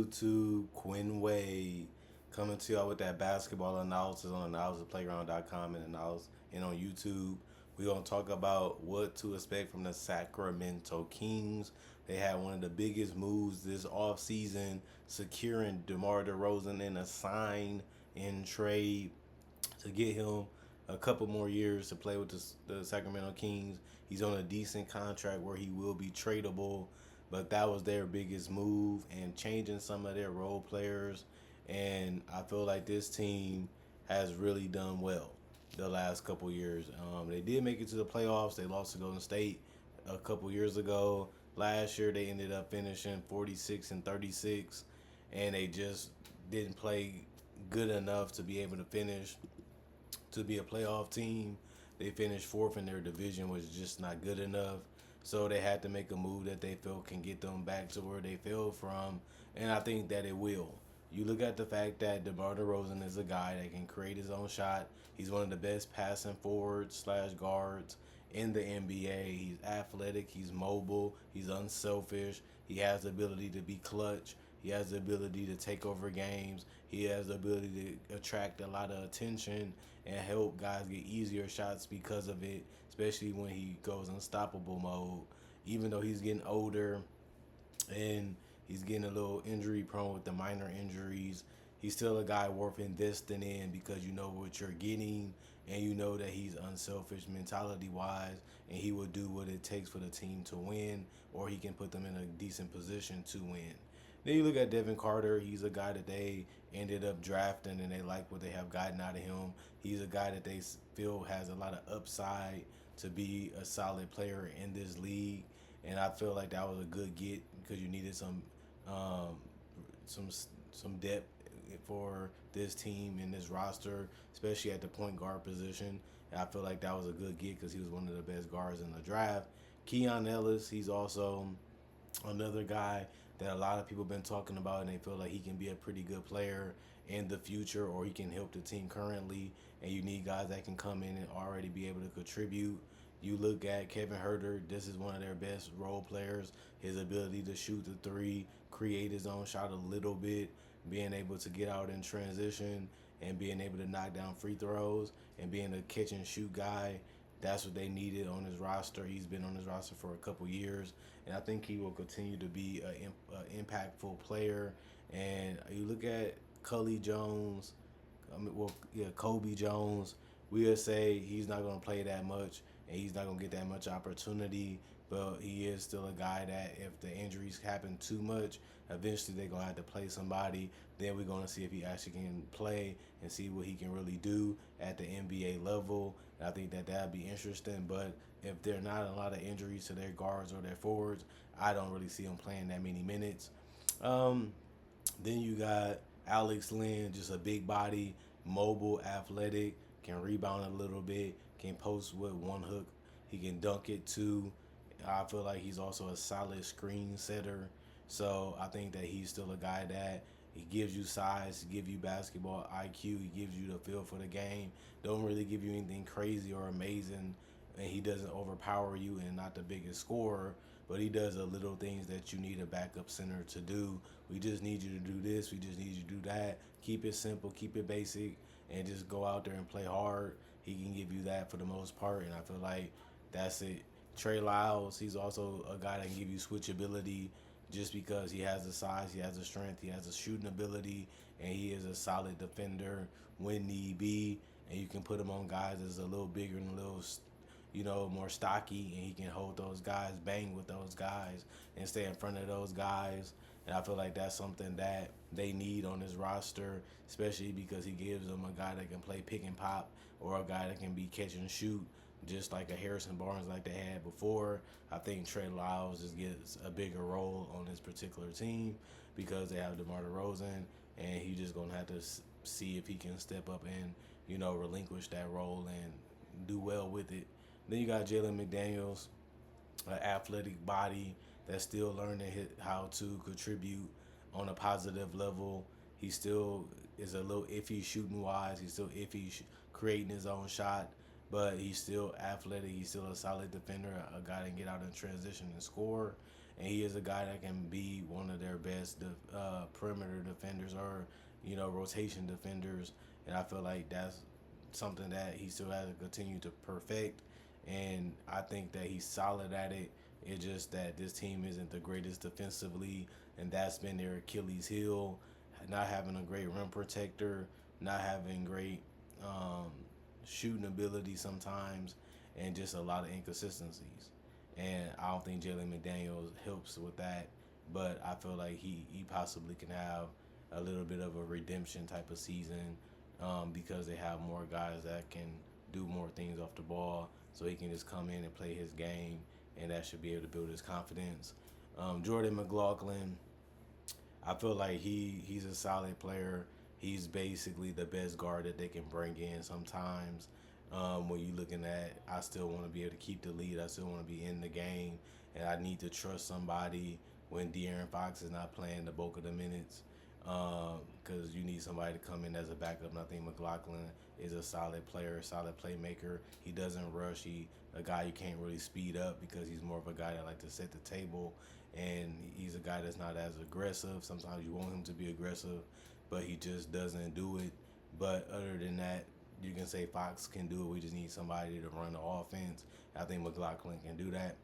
YouTube? Quinn Wade coming to y'all with that basketball analysis on analysisplayground.com and on YouTube. We're going to talk about what to expect from the Sacramento Kings. They had one of the biggest moves this offseason, securing DeMar DeRozan in a sign and trade to get him a couple more years to play with the Sacramento Kings. He's on a decent contract where he will be tradable, but that was their biggest move and changing some of their role players. And I feel like this team has really done well the last couple years. They did make it to the playoffs. They lost to Golden State a couple years ago. Last year they ended up finishing 46-36, and they just didn't play good enough to be able to finish to be a playoff team. They finished fourth in their division, which is just not good enough. So they had to make a move that they feel can get them back to where they fell from, and I think that it will. You look at the fact that DeMar DeRozan is a guy that can create his own shot. He's one of the best passing forwards slash guards in the NBA. He's athletic, he's mobile, he's unselfish. He has the ability to be clutch. He has the ability to take over games. He has the ability to attract a lot of attention and help guys get easier shots because of it, especially when he goes unstoppable mode. Even though he's getting older and he's getting a little injury prone with the minor injuries, he's still a guy worth investing in because you know what you're getting and you know that he's unselfish mentality wise and he will do what it takes for the team to win, or he can put them in a decent position to win. Then you look at Devin Carter. He's a guy that they ended up drafting and they like what they have gotten out of him. He's a guy that they feel has a lot of upside to be a solid player in this league. And I feel like that was a good get because you needed um, some some depth for this team and this roster, especially at the point guard position. And I feel like that was a good get because he was one of the best guards in the draft. Keon Ellis, he's also another guy that a lot of people have been talking about, and they feel like he can be a pretty good player in the future, or he can help the team currently. And you need guys that can come in and already be able to contribute. You look at Kevin Herter, this is one of their best role players. His ability to shoot the three, create his own shot a little bit, being able to get out in transition, and being able to knock down free throws, and being a catch and shoot guy. That's what they needed on his roster. He's been on his roster for a couple years, and I think he will continue to be an impactful player. And you look at Cully Jones, Kobe Jones. We'll say he's not going to play that much, and he's not going to get that much opportunity. But he is still a guy that if the injuries happen too much, eventually they're going to have to play somebody. Then we're going to see if he actually can play and see what he can really do at the NBA level. And I think that that'd be interesting. But if there are not a lot of injuries to their guards or their forwards, I don't really see them playing that many minutes. Um, then you got Alex Lynn, just a big body, mobile, athletic, can rebound a little bit, can post with one hook. He can dunk it too. I feel like he's also a solid screen setter. So I think that he's still a guy that he gives you size, give you basketball IQ, he gives you the feel for the game. Don't really give you anything crazy or amazing, and he doesn't overpower you and not the biggest scorer, but he does the little things that you need a backup center to do. We just need you to do this, we just need you to do that. Keep it simple, keep it basic, and just go out there and play hard. He can give you that for the most part, and I feel like that's it. Trey Lyles, he's also a guy that can give you switchability just because he has the size, he has the strength, he has the shooting ability, and he is a solid defender when need be. And you can put him on guys that's a little bigger and a little, more stocky, and he can hold those guys, bang with those guys, and stay in front of those guys. And I feel like that's something that they need on this roster, especially because he gives them a guy that can play pick and pop or a guy that can be catch and shoot, just like a Harrison Barnes like they had before. I think Trey Lyles just gets a bigger role on this particular team because they have DeMar DeRozan, and he's just going to have to see if he can step up and, relinquish that role and do well with it. Then you got Jalen McDaniels, an athletic body that's still learning how to contribute on a positive level. He still is a little iffy shooting wise. He's still iffy creating his own shot, but he's still athletic. He's still a solid defender, a guy that can get out in transition and score. and he is a guy that can be one of their best perimeter defenders or rotation defenders. And I feel like that's something that he still has to continue to perfect. And I think that he's solid at it. It's just that this team isn't the greatest defensively, and that's been their Achilles heel. Not having a great rim protector, not having great um, shooting ability sometimes, and just a lot of inconsistencies. And I don't think Jalen McDaniels helps with that, but I feel like he possibly can have a little bit of a redemption type of season because they have more guys that can do more things off the ball, so he can just come in and play his game, and that should be able to build his confidence. Jordan McLaughlin, I feel like he's a solid player. He's basically the best guard that they can bring in sometimes. When you're looking at, I still want to be able to keep the lead. I still want to be in the game, and I need to trust somebody when De'Aaron Fox is not playing the bulk of the minutes. Because you need somebody to come in as a backup. And I think McLaughlin is a solid player, a solid playmaker. He doesn't rush. He a guy you can't really speed up because he's more of a guy that like to set the table, and he's a guy that's not as aggressive. Sometimes you want him to be aggressive, but he just doesn't do it. But other than that, you can say Fox can do it. We just need somebody to run the offense. I think McLaughlin can do that.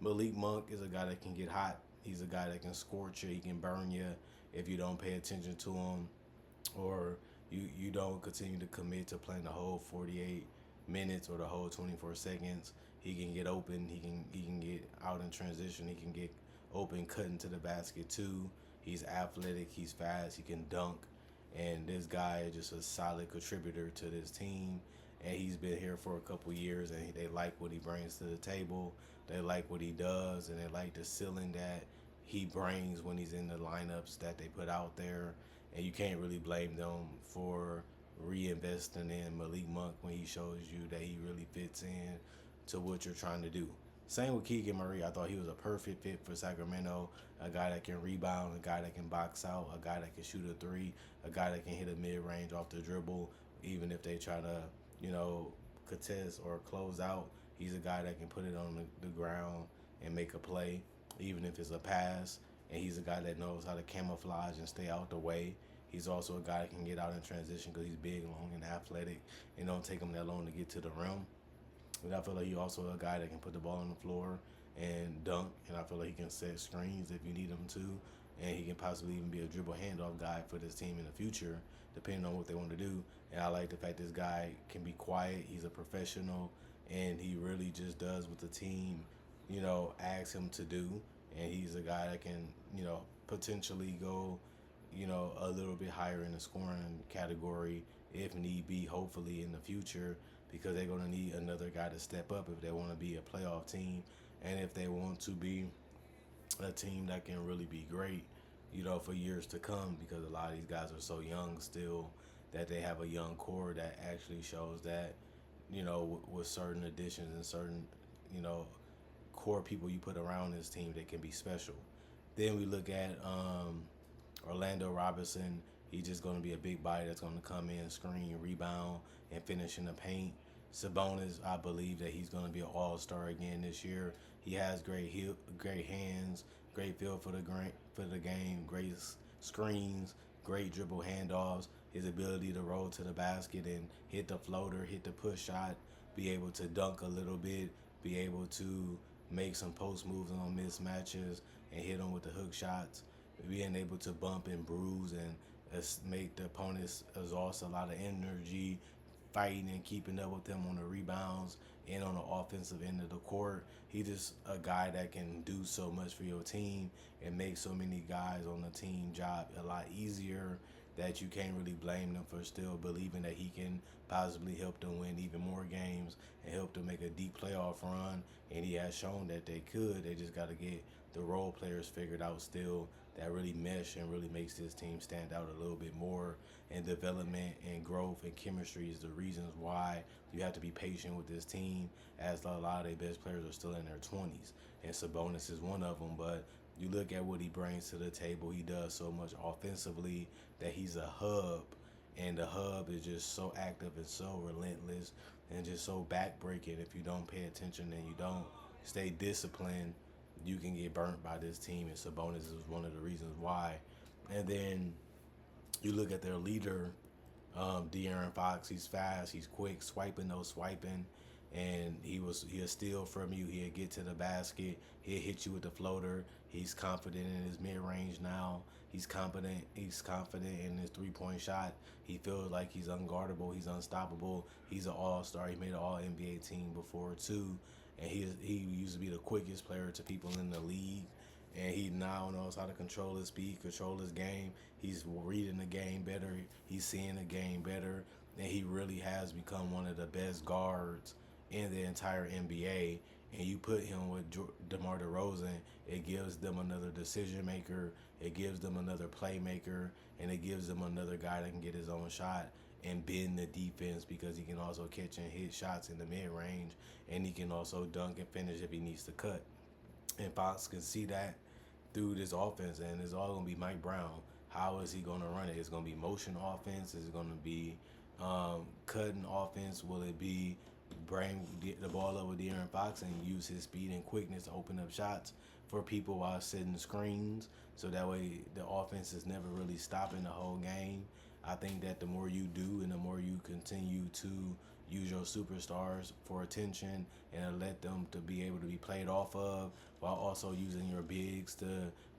Malik Monk is a guy that can get hot. He's a guy that can scorch you. He can burn you if you don't pay attention to him, or you don't continue to commit to playing the whole 48 minutes or the whole 24 seconds. He can get open. He can get out in transition. He can get open, cutting to the basket too. He's athletic. He's fast. He can dunk. And this guy is just a solid contributor to this team. And he's been here for a couple years, and they like what he brings to the table. They like what he does, and they like the ceiling that he brings when he's in the lineups that they put out there. And you can't really blame them for reinvesting in Malik Monk when he shows you that he really fits in to what you're trying to do. Same with Keegan Murray. I thought he was a perfect fit for Sacramento. A guy that can rebound, a guy that can box out, a guy that can shoot a three, a guy that can hit a mid-range off the dribble, even if they try to, contest or close out. He's a guy that can put it on the ground and make a play, even if it's a pass. And he's a guy that knows how to camouflage and stay out the way. He's also a guy that can get out in transition because he's big, long, and athletic. It don't take him that long to get to the rim. But I feel like he's also a guy that can put the ball on the floor and dunk. And I feel like he can set screens if you need him to. And he can possibly even be a dribble handoff guy for this team in the future, depending on what they want to do. And I like the fact this guy can be quiet. He's a professional, and he really just does what the team, asks him to do. And he's a guy that can, potentially go, a little bit higher in the scoring category if need be, hopefully in the future, because they're going to need another guy to step up if they want to be a playoff team and if they want to be a team that can really be great, for years to come, because a lot of these guys are so young still that they have a young core that actually shows that, with certain additions and certain, core people you put around this team, they can be special. Then we look at Orlando Robinson. He's just going to be a big body that's going to come in, screen, rebound, and finish in the paint. Sabonis, I believe that he's going to be an all-star again this year. He has great hands, great feel for the game, great screens, great dribble handoffs. His ability to roll to the basket and hit the floater, hit the push shot, be able to dunk a little bit, be able to make some post moves on mismatches and hit them with the hook shots, being able to bump and bruise and make the opponents exhaust a lot of energy fighting and keeping up with them on the rebounds and on the offensive end of the court. He's just a guy that can do so much for your team and make so many guys on the team job a lot easier that you can't really blame them for still believing that he can possibly help them win even more games and help them make a deep playoff run. And he has shown that they could. They just got to get the role players figured out still that really mesh and really makes this team stand out a little bit more. And development and growth and chemistry is the reasons why you have to be patient with this team, as a lot of their best players are still in their 20s. And Sabonis is one of them, but you look at what he brings to the table. He does so much offensively that he's a hub, and the hub is just so active and so relentless and just so backbreaking. If you don't pay attention and you don't stay disciplined, you can get burnt by this team, and Sabonis is one of the reasons why. And then you look at their leader, De'Aaron Fox. He's fast, he's quick, swiping, no swiping, and he'll steal from you. He'll get to the basket. He'll hit you with the floater. He's confident in his mid range now. He's confident. He's confident in his 3-point shot. He feels like he's unguardable. He's unstoppable. He's an all star. He made an all NBA team before too, and he used to be the quickest player to people in the league. And he now knows how to control his speed, control his game. He's reading the game better. He's seeing the game better, and he really has become one of the best guards in the entire NBA. And you put him with DeMar DeRozan, it gives them another decision maker, it gives them another playmaker, and it gives them another guy that can get his own shot and bend the defense because he can also catch and hit shots in the mid range, and he can also dunk and finish if he needs to cut. And Fox can see that through this offense, and it's all going to be Mike Brown. How is he going to run it? It's going to be motion offense. Is it going to be cutting offense? Will it be bring the ball up with De'Aaron Fox and use his speed and quickness to open up shots for people while setting screens? So that way the offense is never really stopping the whole game. I think that the more you do and the more you continue to use your superstars for attention and let them to be able to be played off of while also using your bigs to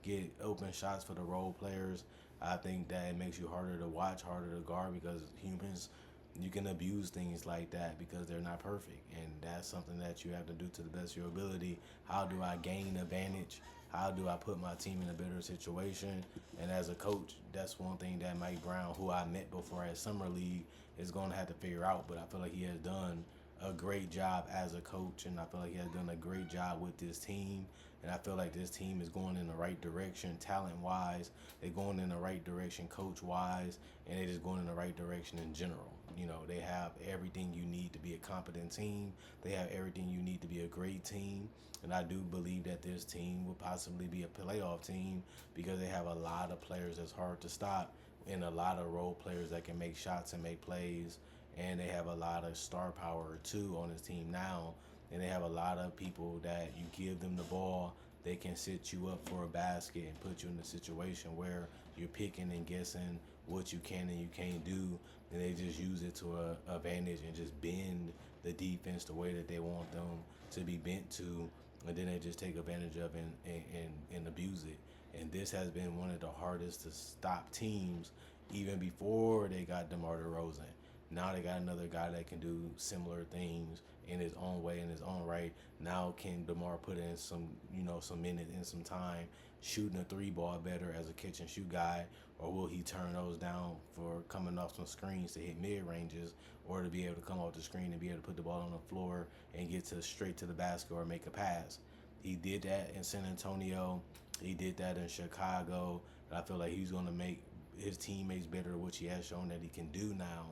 get open shots for the role players, I think that it makes you harder to watch, harder to guard because humans, you can abuse things like that because they're not perfect. And that's something that you have to do to the best of your ability. How do I gain advantage? How do I put my team in a better situation? And as a coach, that's one thing that Mike Brown, who I met before at Summer League, is going to have to figure out. But I feel like he has done a great job as a coach, and I feel like he has done a great job with this team. And I feel like this team is going in the right direction, talent-wise. They're going in the right direction, coach-wise, and they're just going in the right direction in general. You know, they have everything you need to be a competent team. They have everything you need to be a great team. And I do believe that this team will possibly be a playoff team because they have a lot of players that's hard to stop and a lot of role players that can make shots and make plays. And they have a lot of star power, too, on this team now. And they have a lot of people that you give them the ball, they can set you up for a basket and put you in a situation where you're picking and guessing what you can and you can't do. And they just use it to a advantage and just bend the defense the way that they want them to be bent to. And then they just take advantage of it and abuse it. And this has been one of the hardest to stop teams even before they got DeMar DeRozan. Now they got another guy that can do similar things in his own way, in his own right. Now can DeMar put in some minutes and some time shooting a three ball better as a catch and shoot guy, or will he turn those down for coming off some screens to hit mid ranges, or to be able to come off the screen and be able to put the ball on the floor and get straight to the basket or make a pass? He did that in San Antonio. He did that in Chicago. And I feel like he's going to make his teammates better, which he has shown that he can do now.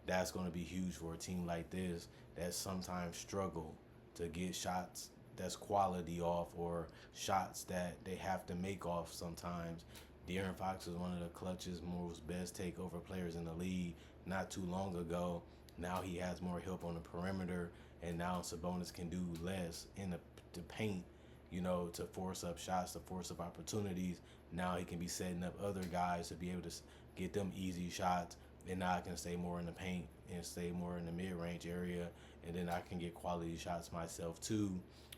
That's going to be huge for a team like this that sometimes struggle to get shots that's quality off or shots that they have to make off sometimes. De'Aaron Fox is one of the clutchest, most best takeover players in the league not too long ago. Now he has more help on the perimeter, and now Sabonis can do less in the paint, to force up shots, to force up opportunities. Now he can be setting up other guys to be able to get them easy shots. And now I can stay more in the paint and stay more in the mid-range area. And then I can get quality shots myself too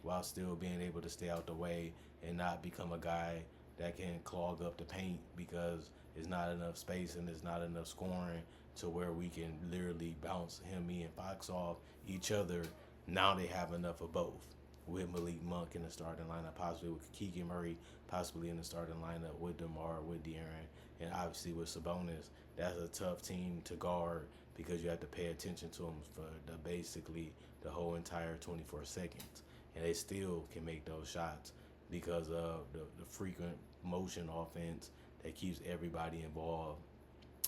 while still being able to stay out the way and not become a guy that can clog up the paint because there's not enough space and there's not enough scoring to where we can literally bounce me and Fox off each other. Now they have enough of both with Malik Monk in the starting lineup, possibly with Keegan Murray, possibly in the starting lineup with DeMar, with De'Aaron, and obviously with Sabonis. That's a tough team to guard because you have to pay attention to them for basically the whole entire 24 seconds. And they still can make those shots because of the frequent motion offense that keeps everybody involved,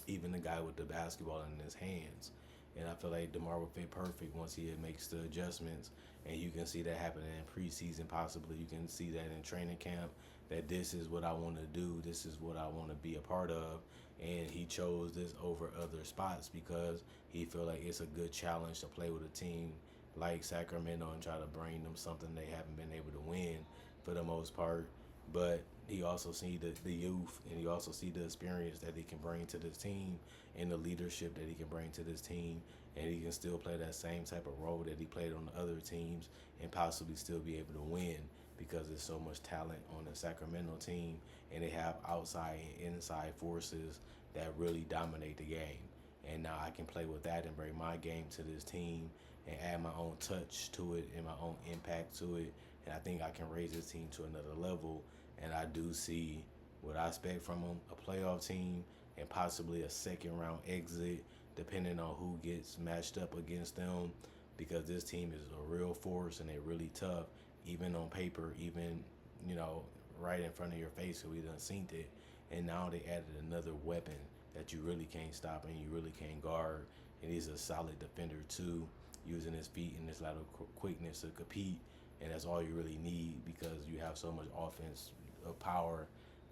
even the guy with the basketball in his hands. And I feel like DeMar would fit perfect once he makes the adjustments. And you can see that happening in preseason possibly. You can see that in training camp, that this is what I want to do. This is what I want to be a part of. And he chose this over other spots because he feel like it's a good challenge to play with a team like Sacramento and try to bring them something they haven't been able to win. for the most part. But he also see the youth, and he also see the experience that he can bring to this team, and the leadership that he can bring to this team, and he can still play that same type of role that he played on the other teams, and possibly still be able to win because there's so much talent on the Sacramento team, and they have outside and inside forces that really dominate the game. And now I can play with that and bring my game to this team and add my own touch to it and my own impact to it. And I think I can raise this team to another level. And I do see what I expect from them, a playoff team and possibly a second round exit, depending on who gets matched up against them. Because this team is a real force and they're really tough, even on paper, even, you know, right in front of your face, because we done seen it. And now they added another weapon that you really can't stop and you really can't guard. And he's a solid defender too, using his feet and his lateral quickness to compete. And that's all you really need because you have so much offense power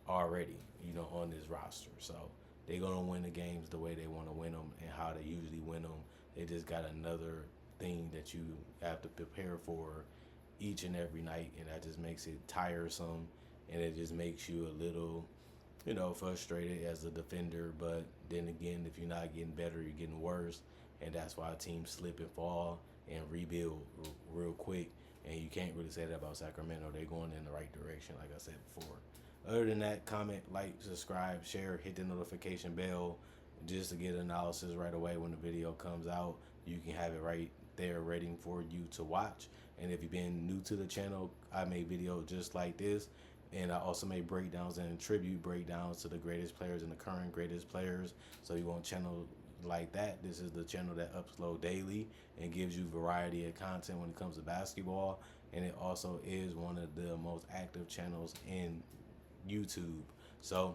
already, you know, on this roster. So they're gonna win the games the way they want to win them and how they usually win them. They just got another thing that you have to prepare for each and every night, and that just makes it tiresome, and it just makes you a little, you know, frustrated as a defender. But then again, if you're not getting better, you're getting worse, and that's why teams slip and fall and rebuild real quick. And you can't really say that about Sacramento. They're going in the right direction, like I said before. Other than that, comment, like, subscribe, share, hit the notification bell just to get analysis right away when the video comes out. You can have it right there waiting for you to watch. And if you've been new to the channel, I make videos just like this. And I also make breakdowns and tribute breakdowns to the greatest players and the current greatest players. So you want channel like that, this is the channel that upload daily and gives you variety of content when it comes to basketball. And it also is one of the most active channels in YouTube. So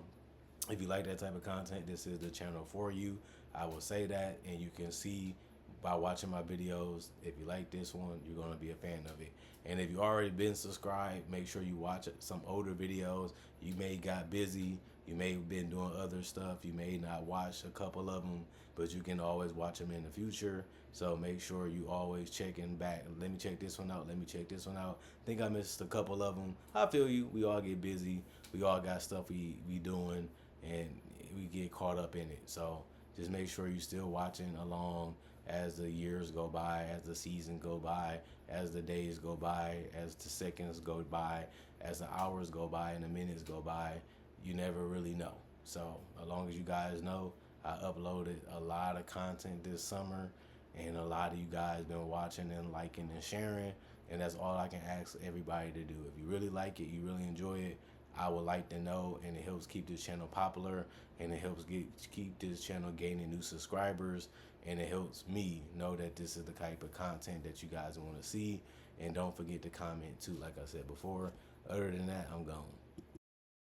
if you like that type of content, this is the channel for you. I will say that, and you can see by watching my videos, if you like this one, you're going to be a fan of it. And if you already been subscribed, make sure you watch some older videos. You may got busy, you may have been doing other stuff, you may not watch a couple of them, but you can always watch them in the future. So make sure you always checking back. Let me check this one out. Let me check this one out. Think I missed a couple of them. I feel you. We all get busy. We all got stuff we doing, and we get caught up in it. So just make sure you still watching along as the years go by, as the season go by, as the days go by, as the seconds go by, as the hours go by, and the minutes go by. You never really know. So as long as you guys know, I uploaded a lot of content this summer, and a lot of you guys been watching and liking and sharing, and that's all I can ask everybody to do. If you really like it, you really enjoy it, I would like to know, and it helps keep this channel popular, and it helps keep this channel gaining new subscribers, and it helps me know that this is the type of content that you guys want to see. And don't forget to comment too, like I said before. Other than that, I'm gone.